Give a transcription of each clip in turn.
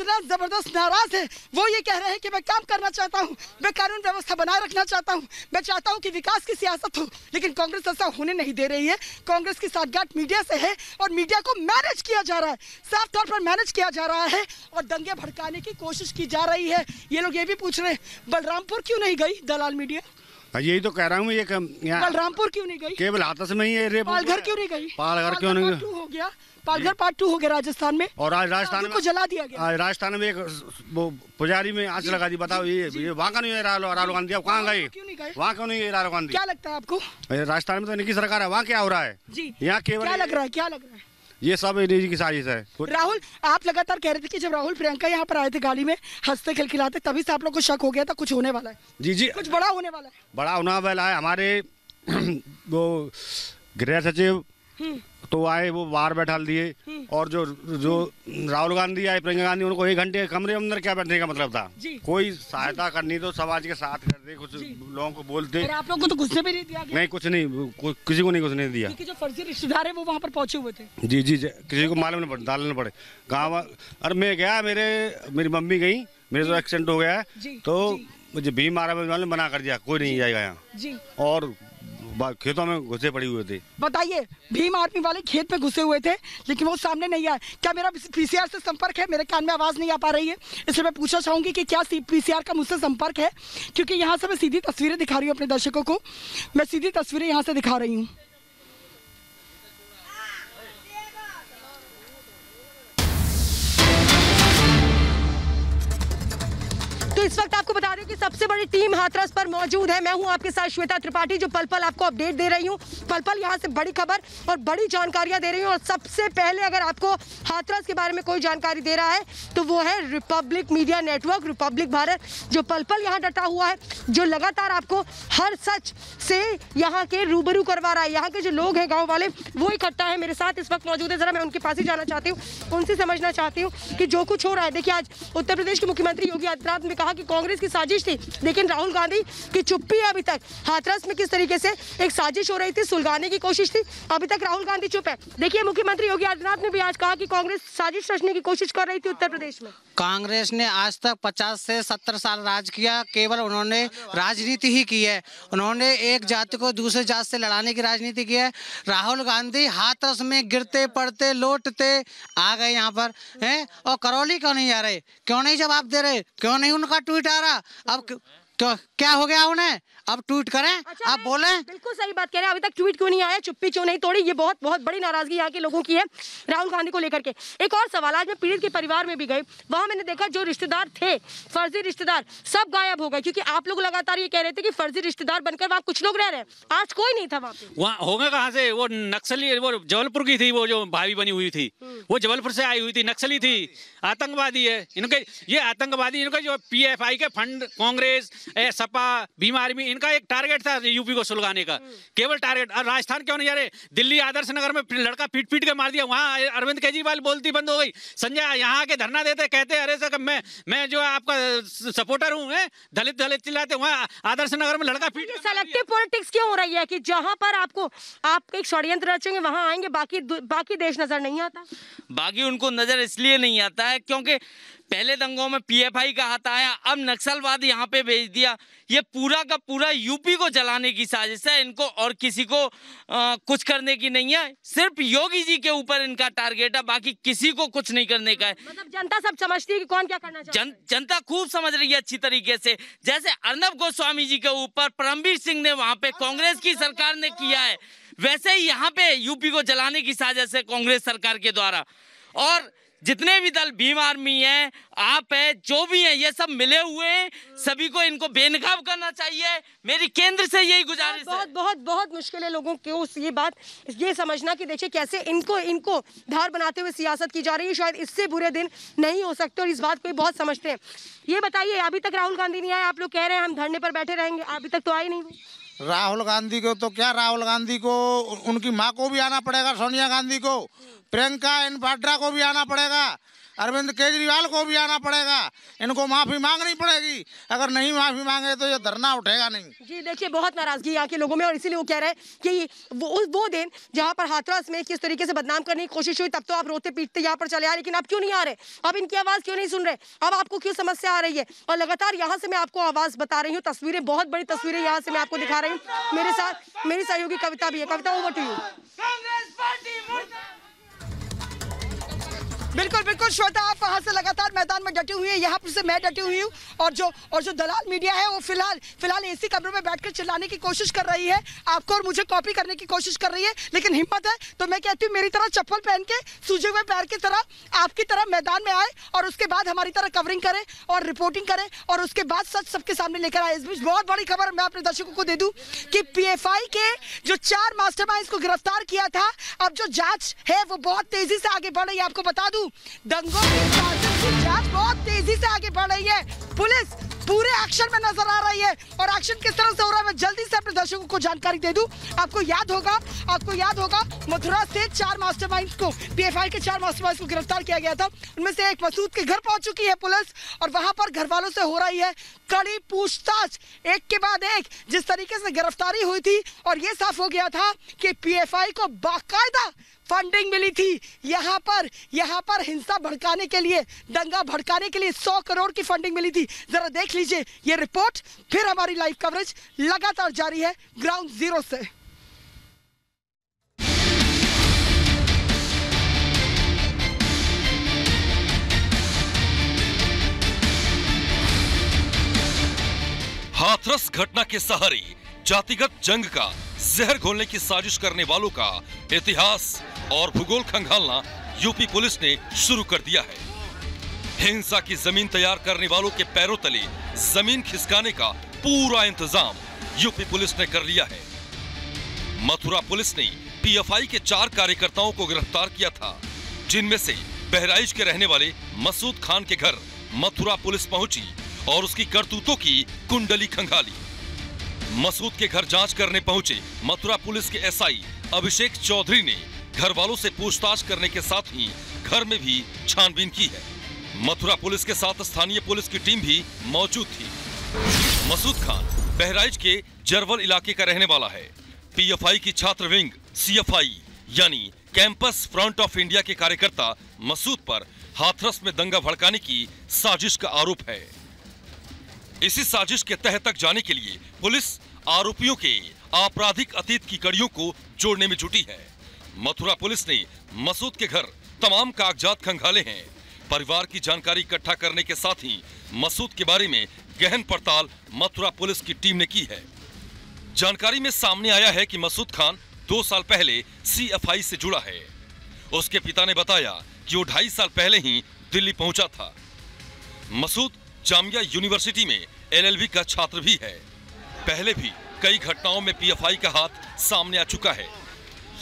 इतना जबरदस्त नाराज है। वो ये कह रहे हैं कि मैं काम करना चाहता हूँ, मैं कानून व्यवस्था बनाए रखना चाहता हूँ, मैं चाहता हूँ कि विकास की सियासत हो, लेकिन कांग्रेस ऐसा होने नहीं दे रही है। कांग्रेस की साठगांठ मीडिया से है और मीडिया को मैनेज किया जा रहा है, साफ तौर पर मैनेज किया जा रहा है और दंगे भड़काने की कोशिश की जा रही है। ये लोग ये भी पूछ रहे हैं बलरामपुर क्यों नहीं गई दलाल मीडिया? यही तो कह रहा हूँ, ये बलरामपुर क्यों नहीं गई? केवल हाथरस में ही है। पालघर क्यों नहीं गई? पालघर क्यों नहीं गई? हो गया पालघर पार्ट 2 हो गया राजस्थान में, और आज राजस्थान में जला दिया गया। आज राजस्थान में एक वो पुजारी में आंच लगा दी। बताओ ये वहाँ का नहीं है राहुल गांधी, अब कहाँ गए? क्यों नहीं गए? वहाँ क्यों नहीं है राहुल गांधी? क्या लगता है आपको? राजस्थान में तो इनकी सरकार है, वहाँ क्या हो रहा है? यहाँ केवल क्या लग रहा है? क्या लग रहा है? ये सब इन्हीं की साजिश है। राहुल, आप लगातार कह रहे थे कि जब राहुल प्रियंका यहाँ पर आए थे गाड़ी में हंसते खिलखिलाते, तभी से आप लोग को शक हो गया था कुछ होने वाला है। जी कुछ बड़ा होने वाला है। बड़ा होने वाला है। हमारे वो गृह सचिव तो आए, वो बाहर बैठा दिए, और जो राहुल गांधी आए, प्रियंका गांधी, उनको 1 घंटे कमरे अंदर क्या बैठने का मतलब था? कोई सहायता करनी तो समाज के साथ करते, कुछ लोगों को बोलते। और आप लोगों को तो घुसने भी नहीं दिया गया? नहीं, कुछ नहीं, किसी को नहीं घुसने दिया, क्योंकि जो फर्जी रिश्तेदार है वो वहाँ पर पहुंचे हुए थे। जी, किसी को मालूम नहीं पड़े, डालने पड़े गाँव। और मैं गया, मेरी मम्मी गई, मेरे तो एक्सीडेंट हो गया है, तो मुझे भीम आर्मी वाले मना कर दिया, कोई नहीं जाएगा यहाँ, और खेतों में घुसे पड़े हुए थे। बताइए, भीम आर्मी वाले खेत में घुसे हुए थे, लेकिन वो सामने नहीं आए। क्या मेरा पीसीआर से संपर्क है? मेरे कान में आवाज नहीं आ पा रही है, इसलिए मैं पूछना चाहूंगी कि क्या पीसीआर का मुझसे संपर्क है? क्योंकि यहाँ से मैं सीधी तस्वीरें दिखा रही हूँ अपने दर्शकों को, मैं सीधी तस्वीरें यहाँ से दिखा रही हूँ। तो इस वक्त आपको बता दें कि सबसे बड़ी टीम हाथरस पर मौजूद है। मैं हूं आपके साथ श्वेता त्रिपाठी, जो पल पल आपको अपडेट दे रही हूं। पल पल यहां से बड़ी खबर और बड़ी जानकारियां दे रही हूं। और सबसे पहले अगर आपको हाथरस के बारे में कोई जानकारी दे रहा है तो वो है Republic media network, Republic Bharat, जो पल पल यहाँ डटा हुआ है, जो लगातार आपको हर सच से यहाँ के रूबरू करवा रहा है। यहाँ के जो लोग हैं गाँव वाले, वो इकट्ठा है, मेरे साथ इस वक्त मौजूद है। जरा मैं उनके पास ही जाना चाहती हूँ, उनसे समझना चाहती हूँ कि जो कुछ हो रहा है। देखिए, आज उत्तर प्रदेश के मुख्यमंत्री योगी आदित्यनाथ ने कहा कि कांग्रेस की साजिश थी, लेकिन राहुल गांधी की चुप्पी है। अभी तक हाथरस में किस तरीके से एक साजिश हो रही थी, सुलगाने की कोशिश थी, अभी तक राहुल गांधी चुप है। देखिए, मुख्यमंत्री योगी आदित्यनाथ ने भी आज कहा कि कांग्रेस साजिश रचने की कोशिश कर रही थी उत्तर प्रदेश में। कांग्रेस ने आज तक 50 से 70 साल राज किया, केवल उन्होंने राजनीति ही की है। उन्होंने एक जाति को दूसरे जाति से लड़ाने की राजनीति की है। राहुल गांधी हाथरस में गिरते पड़ते लौटते आ गए यहाँ पर हैं, और करौली क्यों नहीं जा रहे? क्यों नहीं जवाब दे रहे? क्यों नहीं उनका ट्वीट आ रहा? अब क्या हो गया उन्हें? अब ट्वीट करें। अच्छा, आप बोले। बिल्कुल सही बात कह रहे हैं। अभी तक ट्वीट क्यों नहीं आया, चुप्पी क्यों नहीं तोड़ी? ये बहुत बहुत बड़ी नाराजगी यहाँ के लोगों की है राहुल गांधी को लेकर के। एक और सवाल, आज मैं पीड़ित के परिवार में भी गई, वहाँ मैंने देखा जो रिश्तेदार थे, फर्जी रिश्तेदार, सब गायब हो गए। क्योंकि आप लोग लगातार ये कह रहे थे कि फर्जी रिश्तेदार बनकर वहाँ कुछ लोग रह रहे हैं, आज कोई नहीं था वहाँ पे। वहाँ होगा कहाँ से? वो नक्सली, वो जबलपुर की थी, वो जो भाभी बनी हुई थी, वो जबलपुर से आई हुई थी, नक्सली थी, आतंकवादी है। इनके ये आतंकवादी, इनका जो PFI के फंड, कांग्रेस, सपा, भीम आर्मी, इनका एक टारगेट था यूपी को सुलगाने का, केवल टारगेट। और राजस्थान क्यों नहीं जा रहे? दिल्ली आदर्श नगर में लड़का पीट के मार दिया, वहाँ अरविंद केजरीवाल बोलती बंद हो गई। संजय यहाँ के धरना देते, कहते अरे सर मैं जो आपका सपोर्टर हूँ, दलित चिल्लाते, वहाँ आदर्श नगर में लड़का पीट। सेलेक्टिव पॉलिटिक्स क्यों हो रही है कि जहाँ पर आपको आप एक षड्यंत्र रचेंगे वहाँ आएंगे, बाकी देश नजर नहीं आता? बाकी उनको नजर इसलिए नहीं आता है क्योंकि पहले दंगों में PFI का हाथ आया, अब नक्सलवाद यहाँ पे भेज दिया। ये पूरा का पूरा यूपी को जलाने की साजिश है। इनको और किसी को कुछ करने की नहीं है, सिर्फ योगी जी के ऊपर इनका टारगेट है, बाकी किसी को कुछ नहीं करने का है। मतलब जनता सब समझती है कि कौन क्या करना चाहता है। जनता खूब समझ रही है अच्छी तरीके से। जैसे अर्नब गोस्वामी जी के ऊपर परमवीर सिंह ने वहाँ पे कांग्रेस की सरकार ने किया है, वैसे ही यहाँ पे यूपी को जलाने की साजिश है कांग्रेस सरकार के द्वारा। और जितने भी दल, भीम आर्मी है, आप है, जो भी है, ये सब मिले हुए हैं, सभी को इनको बेनकाब करना चाहिए। मेरी केंद्र से यही गुजारिश है। बहुत मुश्किल है लोगों को ये समझना कि देखिए कैसे इनको धार बनाते हुए सियासत की जा रही है। शायद इससे बुरे दिन नहीं हो सकते और इस बात को भी बहुत समझते हैं। ये बताइए, अभी तक राहुल गांधी नहीं आए, आप लोग कह रहे हैं हम धरने पर बैठे रहेंगे, अभी तक तो आए नहीं। राहुल गांधी को तो क्या, राहुल गांधी को उनकी माँ को भी आना पड़ेगा, सोनिया गांधी को, प्रियंका इन वाड्रा को भी आना पड़ेगा। अरविंद केजरीवाल को भी आना पड़ेगा, इनको माफी मांगनी पड़ेगी। अगर नहीं माफी मांगे तो ये धरना उठेगा नहीं। जी देखिए, बहुत नाराजगी यहाँ के लोगों में, और इसीलिए वो कह रहे हैं कि वो दिन जहाँ पर हाथरस में किस तरीके से बदनाम करने की कोशिश हुई, तब तो आप रोते पीटते यहाँ पर चले आए, लेकिन अब क्यों नहीं आ रहे? अब इनकी आवाज क्यों नहीं सुन रहे? अब आपको क्यों समस्या आ रही है? और लगातार यहाँ से मैं आपको आवाज बता रही हूँ, तस्वीरें, बहुत बड़ी तस्वीरें यहाँ से मैं आपको दिखा रही हूँ। मेरे साथ मेरी सहयोगी कविता भी है। कविता, ओवर टू यू। बिल्कुल बिल्कुल श्वेता, आप वहाँ से लगातार मैदान में डटी हुई है, यहाँ पर से मैं डटी हुई हूँ, और जो दलाल मीडिया है वो फिलहाल एसी कमरों में बैठकर चिल्लाने की कोशिश कर रही है, आपको और मुझे कॉपी करने की कोशिश कर रही है। लेकिन हिम्मत है तो मैं कहती हूँ मेरी तरह चप्पल पहन के सूजे हुए पैर की तरह आपकी तरह मैदान में आए, और उसके बाद हमारी तरह कवरिंग करे और रिपोर्टिंग करे, और उसके बाद सच सबके सामने लेकर आए। इस बीच बहुत बड़ी खबर मैं अपने दर्शकों को दे दूं कि पीएफआई के जो 4 मास्टरमाइंड्स को गिरफ्तार किया था, अब जो जांच है वो बहुत तेजी से आगे बढ़ रही है। आपको बता दूं, दंगों की साजिश की जांच बहुत तेजी से आगे बढ़ रही है। पुलिस पूरे एक्शन में नजर आ रही है, और एक्शन किस तरह से हो रहा है मैं जल्दी से अपने दर्शकों को जानकारी दे दूं। आपको याद होगा मथुरा से 4 मास्टरमाइंड्स को, पीएफआई के 4 मास्टरमाइंड्स को गिरफ्तार किया गया था। उनमें से एक मसूद के घर पहुंच चुकी है पुलिस, और वहां पर घर वालों से हो रही है कड़ी पूछताछ, एक के बाद एक। जिस तरीके से गिरफ्तारी हुई थी, और ये साफ हो गया था कि पीएफआई को बाकायदा फंडिंग मिली थी। यहाँ पर हिंसा भड़काने के लिए, दंगा भड़काने के लिए 100 करोड़ की फंडिंग मिली थी। जरा देख लीजिए ये रिपोर्ट, फिर हमारी लाइव कवरेज लगातार जारी है ग्राउंड जीरो से। हाथरस घटना के सहारे जातिगत जंग का जहर घोलने की साजिश करने वालों का इतिहास और भूगोल खंगालना यूपी पुलिस ने शुरू कर दिया है। हिंसा की जमीन तैयार करने वालों के पैरों तले जमीन खिसकाने का पूरा इंतजाम यूपी पुलिस ने कर लिया है। मथुरा पुलिस ने पीएफआई के 4 कार्यकर्ताओं को गिरफ्तार किया था, जिनमें से बहराइच के रहने वाले मसूद खान के घर मथुरा पुलिस पहुंची और उसकी करतूतों की कुंडली खंगाली। मसूद के घर जांच करने पहुंचे मथुरा पुलिस के एसआई अभिषेक चौधरी ने घर वालों से पूछताछ करने के साथ ही घर में भी छानबीन की है। मथुरा पुलिस के साथ स्थानीय पुलिस की टीम भी मौजूद थी। मसूद खान बहराइच के जरवल इलाके का रहने वाला है। पीएफआई की छात्र विंग सीएफआई यानी कैंपस फ्रंट ऑफ इंडिया के कार्यकर्ता मसूद पर हाथरस में दंगा भड़काने की साजिश का आरोप है। इसी साजिश के तह तक जाने के लिए पुलिस आरोपियों के आपराधिक अतीत की कड़ियों को जोड़ने में जुटी है। मथुरा पुलिस ने मसूद के घर तमाम कागजात खंगाले हैं। परिवार की जानकारी इकट्ठा करने के साथ ही मसूद के बारे में गहन पड़ताल मथुरा पुलिस की टीम ने की है। जानकारी में सामने आया है कि मसूद खान 2 साल पहले सीएफआई से जुड़ा है। उसके पिता ने बताया कि वो 2.5 साल पहले ही दिल्ली पहुंचा था। मसूद जामिया यूनिवर्सिटी में एलएलबी का छात्र भी है। पहले भी कई घटनाओं में पीएफआई का हाथ सामने आ चुका है।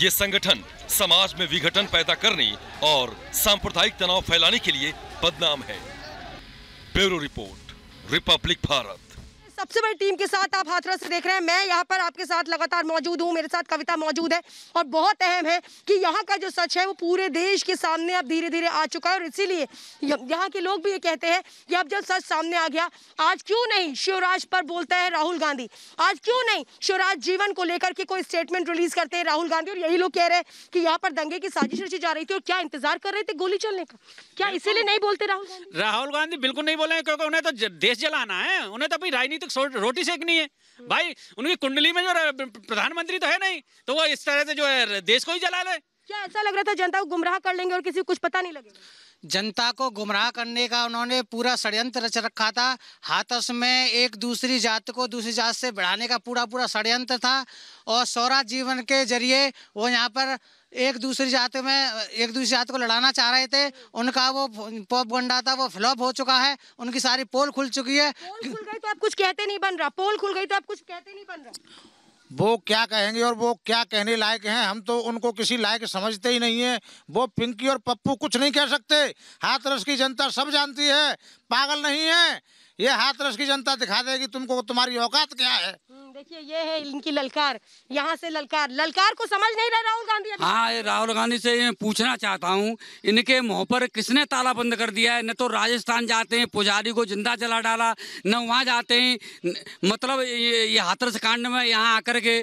ये संगठन समाज में विघटन पैदा करने और सांप्रदायिक तनाव फैलाने के लिए बदनाम है। Bureau report, Republic Bharat. सबसे बड़ी टीम के साथ आप हाथरस से देख रहे हैं, मैं यहाँ पर आपके साथ लगातार मौजूद हूँ, मेरे साथ कविता मौजूद है, और बहुत अहम है कि यहाँ का जो सच है वो पूरे देश के सामने अब धीरे धीरे आ चुका है। और इसीलिए यहाँ के लोग भी ये कहते हैं कि अब जब सच सामने आ गया, आज क्यों नहीं शिवराज पर बोलता है राहुल गांधी, आज क्यों नहीं शिवराज जीवन को लेकर के कोई स्टेटमेंट रिलीज करते हैं राहुल गांधी। और यही लोग कह रहे हैं कि यहाँ पर दंगे की साजिश रची जा रही थी, और क्या इंतजार कर रहे थे गोली चलने का? क्या इसीलिए नहीं बोलते राहुल गांधी? बिल्कुल नहीं बोले, क्योंकि उन्हें तो देश जलाना है, उन्हें तो अपनी राजनीतिक रोटी सेकनी है भाई। उनकी कुंडली में जो प्रधानमंत्री तो है नहीं, तो वो इस तरह से जो है देश को ही जला ले। क्या ऐसा लग रहा था जनता को गुमराह कर लेंगे और किसी को कुछ पता नहीं लगेगा? जनता को गुमराह करने का उन्होंने पूरा षड्यंत्र रच रखा था। हाथरस में एक दूसरी जात को दूसरी जात से बढ़ाने का पूरा षड्यंत्र था, और स्वराज जीवन के जरिए वो यहाँ पर एक दूसरी जात को लड़ाना चाह रहे थे। उनका वो प्रोपगंडा था, वो फ्लॉप हो चुका है। उनकी सारी पोल खुल चुकी है। पोल खुल गई तो आप कुछ कहते नहीं बन रहा, पोल खुल गई तो आप कुछ कहते नहीं बन रहा। वो क्या कहेंगे और वो क्या कहने लायक हैं, हम तो उनको किसी लायक समझते ही नहीं है। वो पिंकी और पप्पू कुछ नहीं कह सकते। हाथरस की जनता सब जानती है, पागल नहीं है। ये हाथरस की जनता दिखा देगी तुमको तुम्हारी औकात क्या है। देखिए ये है इनकी ललकार, यहाँ से ललकार को समझ नहीं रहे राहुल गांधी अभी। हाँ, ये राहुल गांधी से मैं पूछना चाहता हूँ, इनके मुंह पर किसने ताला बंद कर दिया है? न तो राजस्थान जाते हैं, पुजारी को जिंदा जला डाला, न वहाँ जाते हैं, मतलब ये हाथरस कांड में यहाँ आकर के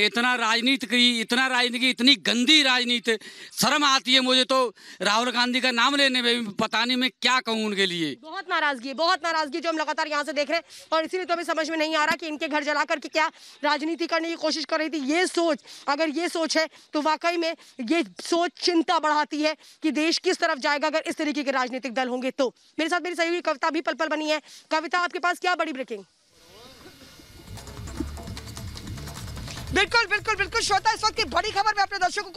इतना राजनीति की, इतनी गंदी राजनीति, शर्म आती है मुझे तो राहुल गांधी का नाम लेने में। पता नहीं मैं क्या कहूँ उनके लिए। बहुत नाराजगी जो हम लगातार यहाँ से देख रहे हैं, और इसीलिए तो अभी समझ में नहीं आ रहा कि इनके घर जला करके क्या राजनीति करने की कोशिश कर रही थी। ये सोच, अगर ये सोच है तो वाकई में ये सोच चिंता बढ़ाती है कि देश किस तरफ जाएगा अगर इस तरीके के राजनीतिक दल होंगे तो। मेरे साथ मेरी सहयोगी कविता भी पल बनी है। कविता, आपके पास क्या बड़ी ब्रेकिंग? बिल्कुल श्रोता, इस वक्त की बड़ी खबर मैं अपने दर्शकों को